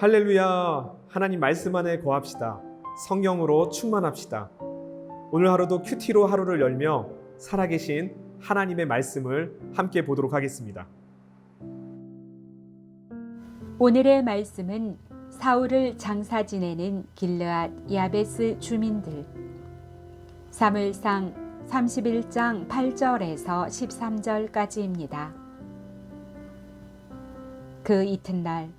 할렐루야. 하나님 말씀 안에 거합시다. 성령으로 충만합시다. 오늘 하루도 큐티로 하루를 열며 살아계신 하나님의 말씀을 함께 보도록 하겠습니다. 오늘의 말씀은 사울을 장사 지내는 길르앗 야베스 주민들, 사무엘상 31장 8절에서 13절까지입니다. 그 이튿날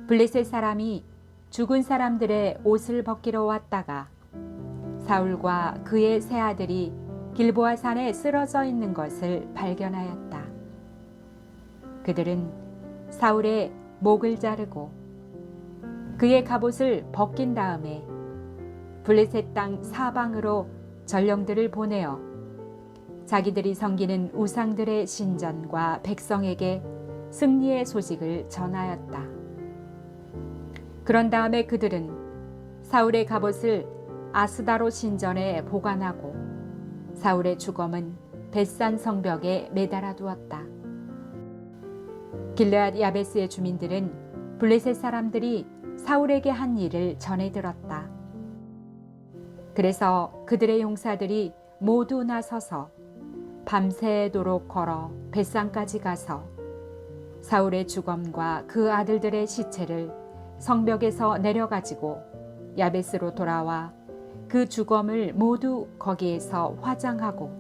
블레셋 사람이 죽은 사람들의 옷을 벗기러 왔다가 사울과 그의 세 아들이 길보아 산에 쓰러져 있는 것을 발견하였다. 그들은 사울의 목을 자르고 그의 갑옷을 벗긴 다음에 블레셋 땅 사방으로 전령들을 보내어 자기들이 섬기는 우상들의 신전과 백성에게 승리의 소식을 전하였다. 그런 다음에 그들은 사울의 갑옷을 아스다로 신전에 보관하고 사울의 주검은 벳산 성벽에 매달아 두었다. 길르앗 야베스의 주민들은 블레셋 사람들이 사울에게 한 일을 전해 들었다. 그래서 그들의 용사들이 모두 나서서 밤새도록 걸어 벳산까지 가서 사울의 주검과 그 아들들의 시체를 성벽에서 내려가지고 야베스로 돌아와 그 주검을 모두 거기에서 화장하고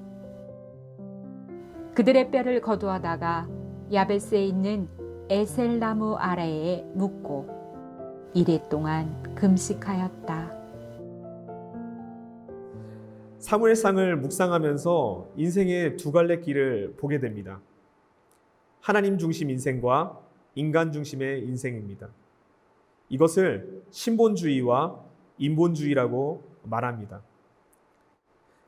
그들의 뼈를 거두어다가 야베스에 있는 에셀나무 아래에 묻고 이레 동안 금식하였다. 사무엘상을 묵상하면서 인생의 두 갈래 길을 보게 됩니다. 하나님 중심 인생과 인간 중심의 인생입니다. 이것을 신본주의와 인본주의라고 말합니다.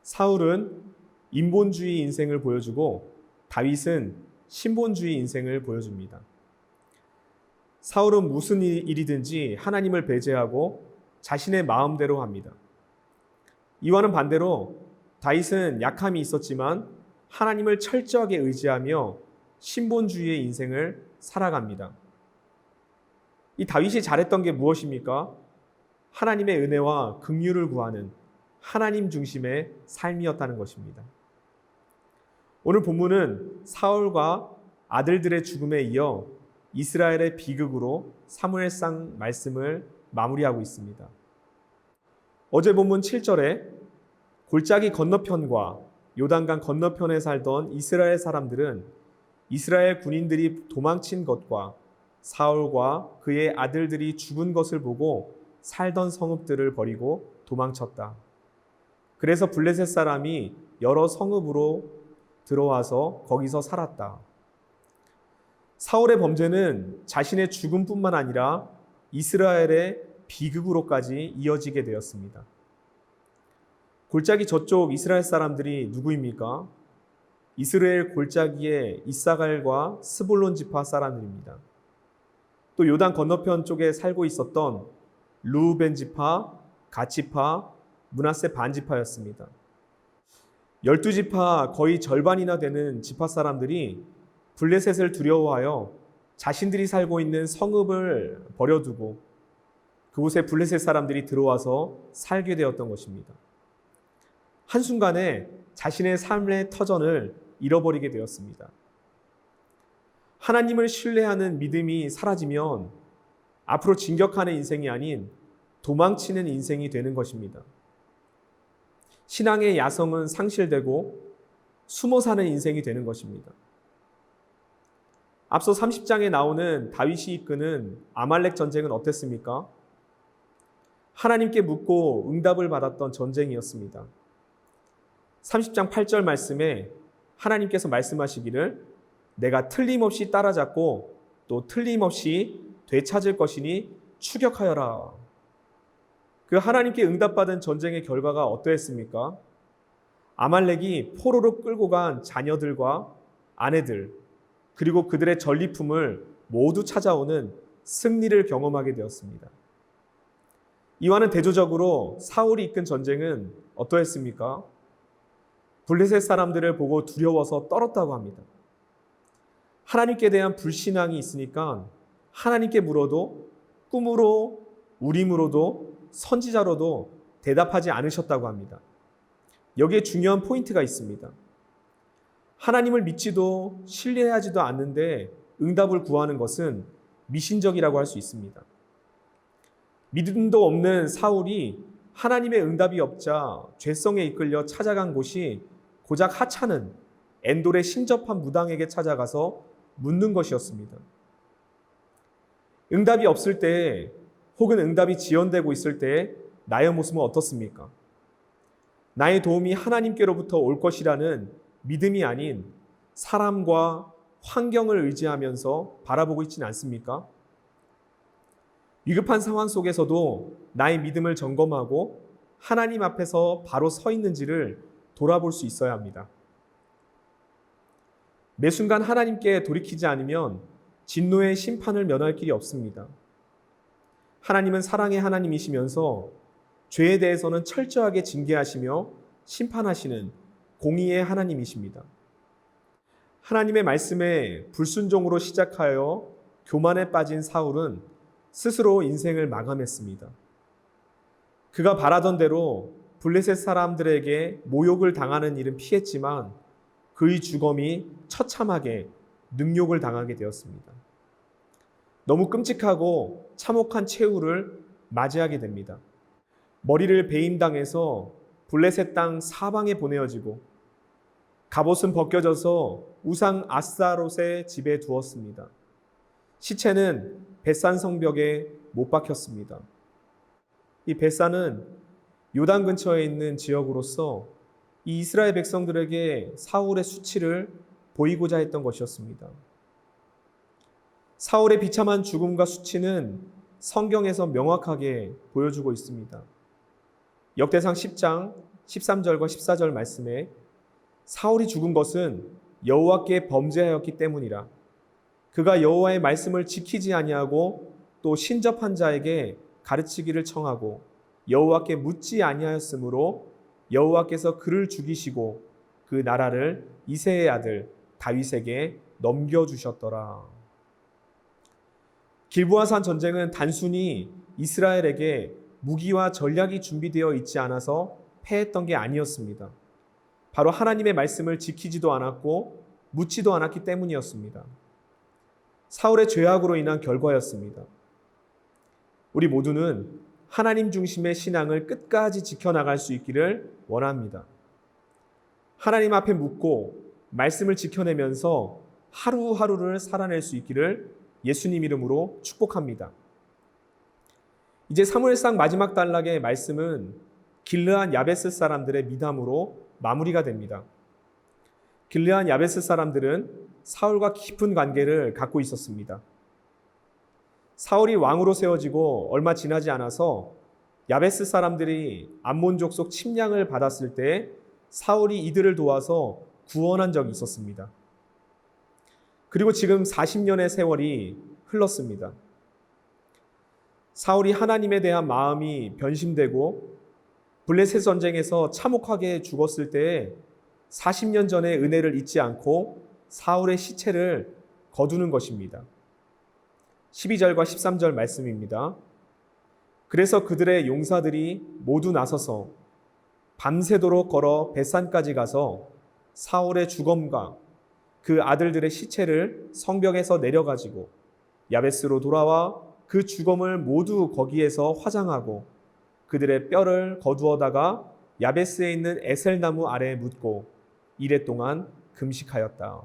사울은 인본주의 인생을 보여주고 다윗은 신본주의 인생을 보여줍니다. 사울은 무슨 일이든지 하나님을 배제하고 자신의 마음대로 합니다. 이와는 반대로 다윗은 약함이 있었지만 하나님을 철저하게 의지하며 신본주의의 인생을 살아갑니다. 이 다윗이 잘했던 게 무엇입니까? 하나님의 은혜와 긍휼을 구하는 하나님 중심의 삶이었다는 것입니다. 오늘 본문은 사울과 아들들의 죽음에 이어 이스라엘의 비극으로 사무엘상 말씀을 마무리하고 있습니다. 어제 본문 7절에 골짜기 건너편과 요단강 건너편에 살던 이스라엘 사람들은 이스라엘 군인들이 도망친 것과 사울과 그의 아들들이 죽은 것을 보고 살던 성읍들을 버리고 도망쳤다. 그래서 블레셋 사람이 여러 성읍으로 들어와서 거기서 살았다. 사울의 범죄는 자신의 죽음뿐만 아니라 이스라엘의 비극으로까지 이어지게 되었습니다. 골짜기 저쪽 이스라엘 사람들이 누구입니까? 이스라엘 골짜기의 이사갈과 스불론 지파 사람들입니다. 또 요단 건너편 쪽에 살고 있었던 르우벤 지파, 갓 지파, 므낫세 반 지파였습니다. 12지파 거의 절반이나 되는 지파 사람들이 블레셋을 두려워하여 자신들이 살고 있는 성읍을 버려두고 그곳에 블레셋 사람들이 들어와서 살게 되었던 것입니다. 한순간에 자신의 삶의 터전을 잃어버리게 되었습니다. 하나님을 신뢰하는 믿음이 사라지면 앞으로 진격하는 인생이 아닌 도망치는 인생이 되는 것입니다. 신앙의 야성은 상실되고 숨어 사는 인생이 되는 것입니다. 앞서 30장에 나오는 다윗이 이끄는 아말렉 전쟁은 어땠습니까? 하나님께 묻고 응답을 받았던 전쟁이었습니다. 30장 8절 말씀에 하나님께서 말씀하시기를 내가 틀림없이 따라잡고 또 틀림없이 되찾을 것이니 추격하여라. 그 하나님께 응답받은 전쟁의 결과가 어떠했습니까? 아말렉이 포로로 끌고 간 자녀들과 아내들 그리고 그들의 전리품을 모두 찾아오는 승리를 경험하게 되었습니다. 이와는 대조적으로 사울이 이끈 전쟁은 어떠했습니까? 블레셋 사람들을 보고 두려워서 떨었다고 합니다. 하나님께 대한 불신앙이 있으니까 하나님께 물어도 꿈으로, 우림으로도, 선지자로도 대답하지 않으셨다고 합니다. 여기에 중요한 포인트가 있습니다. 하나님을 믿지도 신뢰하지도 않는데 응답을 구하는 것은 미신적이라고 할 수 있습니다. 믿음도 없는 사울이 하나님의 응답이 없자 죄성에 이끌려 찾아간 곳이 고작 하찮은 엔돌의 신접한 무당에게 찾아가서 묻는 것이었습니다. 응답이 없을 때 혹은 응답이 지연되고 있을 때 나의 모습은 어떻습니까? 나의 도움이 하나님께로부터 올 것이라는 믿음이 아닌 사람과 환경을 의지하면서 바라보고 있지는 않습니까? 위급한 상황 속에서도 나의 믿음을 점검하고 하나님 앞에서 바로 서 있는지를 돌아볼 수 있어야 합니다. 매 순간 하나님께 돌이키지 않으면 진노의 심판을 면할 길이 없습니다. 하나님은 사랑의 하나님이시면서 죄에 대해서는 철저하게 징계하시며 심판하시는 공의의 하나님이십니다. 하나님의 말씀에 불순종으로 시작하여 교만에 빠진 사울은 스스로 인생을 마감했습니다. 그가 바라던 대로 블레셋 사람들에게 모욕을 당하는 일은 피했지만 그의 주검이 처참하게 능욕을 당하게 되었습니다. 너무 끔찍하고 참혹한 최후를 맞이하게 됩니다. 머리를 배임당해서 블레셋 땅 사방에 보내어지고 갑옷은 벗겨져서 우상 아스타롯의 집에 두었습니다. 시체는 벳산 성벽에 못 박혔습니다. 이 벳산은 요단 근처에 있는 지역으로서 이 이스라엘 백성들에게 사울의 수치를 보이고자 했던 것이었습니다. 사울의 비참한 죽음과 수치는 성경에서 명확하게 보여주고 있습니다. 역대상 10장 13절과 14절 말씀에 사울이 죽은 것은 여호와께 범죄하였기 때문이라. 그가 여호와의 말씀을 지키지 아니하고 또 신접한 자에게 가르치기를 청하고 여호와께 묻지 아니하였으므로 여호와께서 그를 죽이시고 그 나라를 이새의 아들 다윗에게 넘겨주셨더라. 길보아산 전쟁은 단순히 이스라엘에게 무기와 전략이 준비되어 있지 않아서 패했던 게 아니었습니다. 바로 하나님의 말씀을 지키지도 않았고 묻지도 않았기 때문이었습니다. 사울의 죄악으로 인한 결과였습니다. 우리 모두는 하나님 중심의 신앙을 끝까지 지켜나갈 수 있기를 원합니다. 하나님 앞에 묻고 말씀을 지켜내면서 하루하루를 살아낼 수 있기를 예수님 이름으로 축복합니다. 이제 사무엘상 마지막 단락의 말씀은 길르한 야베스 사람들의 미담으로 마무리가 됩니다. 길르한 야베스 사람들은 사울과 깊은 관계를 갖고 있었습니다. 사울이 왕으로 세워지고 얼마 지나지 않아서 야베스 사람들이 암몬 족속 침략을 받았을 때 사울이 이들을 도와서 구원한 적이 있었습니다. 그리고 지금 40년의 세월이 흘렀습니다. 사울이 하나님에 대한 마음이 변심되고 블레셋 전쟁에서 참혹하게 죽었을 때에 40년 전의 은혜를 잊지 않고 사울의 시체를 거두는 것입니다. 12절과 13절 말씀입니다. 그래서 그들의 용사들이 모두 나서서 밤새도록 걸어 벳산까지 가서 사울의 주검과 그 아들들의 시체를 성벽에서 내려가지고 야베스로 돌아와 그 주검을 모두 거기에서 화장하고 그들의 뼈를 거두어다가 야베스에 있는 에셀나무 아래에 묻고 이레 동안 금식하였다.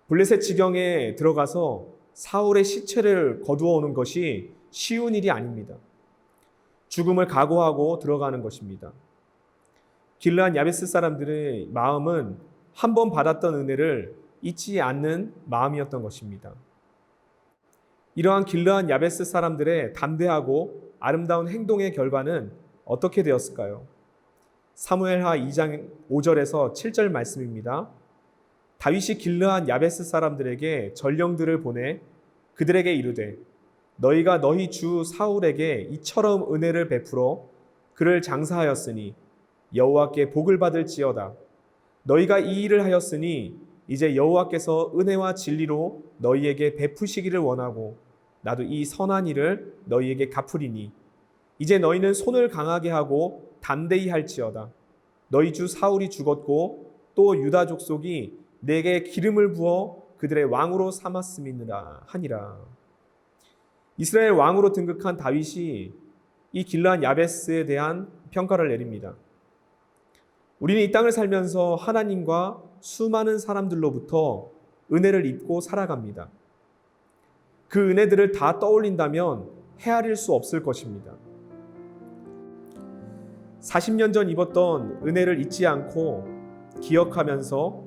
블레셋 지경에 들어가서 사울의 시체를 거두어 오는 것이 쉬운 일이 아닙니다. 죽음을 각오하고 들어가는 것입니다. 길르한 야베스 사람들의 마음은 한 번 받았던 은혜를 잊지 않는 마음이었던 것입니다. 이러한 길르한 야베스 사람들의 담대하고 아름다운 행동의 결과는 어떻게 되었을까요? 사무엘하 2장 5절에서 7절 말씀입니다. 다윗이 길르한 야베스 사람들에게 전령들을 보내 그들에게 이르되 너희가 너희 주 사울에게 이처럼 은혜를 베풀어 그를 장사하였으니 여호와께 복을 받을지어다. 너희가 이 일을 하였으니 이제 여호와께서 은혜와 진리로 너희에게 베푸시기를 원하고 나도 이 선한 일을 너희에게 갚으리니 이제 너희는 손을 강하게 하고 담대히 할지어다. 너희 주 사울이 죽었고 또 유다 족속이 내게 기름을 부어 그들의 왕으로 삼았음이니라 하니라. 이스라엘 왕으로 등극한 다윗이 이 길르앗 야베스에 대한 평가를 내립니다. 우리는 이 땅을 살면서 하나님과 수많은 사람들로부터 은혜를 입고 살아갑니다. 그 은혜들을 다 떠올린다면 헤아릴 수 없을 것입니다. 40년 전 입었던 은혜를 잊지 않고 기억하면서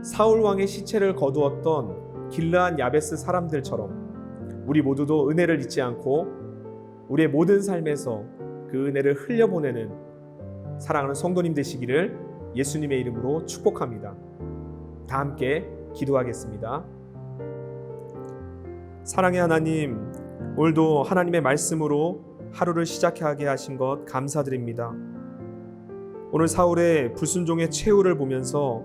사울 왕의 시체를 거두었던 길르앗 야베스 사람들처럼 우리 모두도 은혜를 잊지 않고 우리의 모든 삶에서 그 은혜를 흘려보내는 사랑하는 성도님 되시기를 예수님의 이름으로 축복합니다. 다 함께 기도하겠습니다. 사랑의 하나님, 오늘도 하나님의 말씀으로 하루를 시작하게 하신 것 감사드립니다. 오늘 사울의 불순종의 최후를 보면서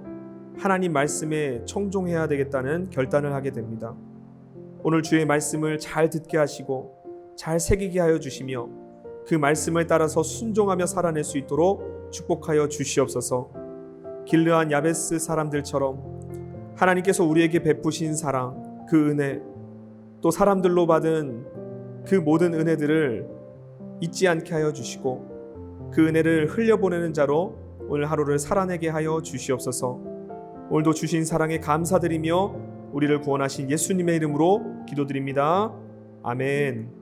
하나님 말씀에 청종해야 되겠다는 결단을 하게 됩니다. 오늘 주의 말씀을 잘 듣게 하시고 잘 새기게 하여 주시며 그 말씀을 따라서 순종하며 살아낼 수 있도록 축복하여 주시옵소서. 길르앗 야베스 사람들처럼 하나님께서 우리에게 베푸신 사랑, 그 은혜, 또 사람들로 받은 그 모든 은혜들을 잊지 않게 하여 주시고 그 은혜를 흘려보내는 자로 오늘 하루를 살아내게 하여 주시옵소서. 오늘도 주신 사랑에 감사드리며 우리를 구원하신 예수님의 이름으로 기도드립니다. 아멘.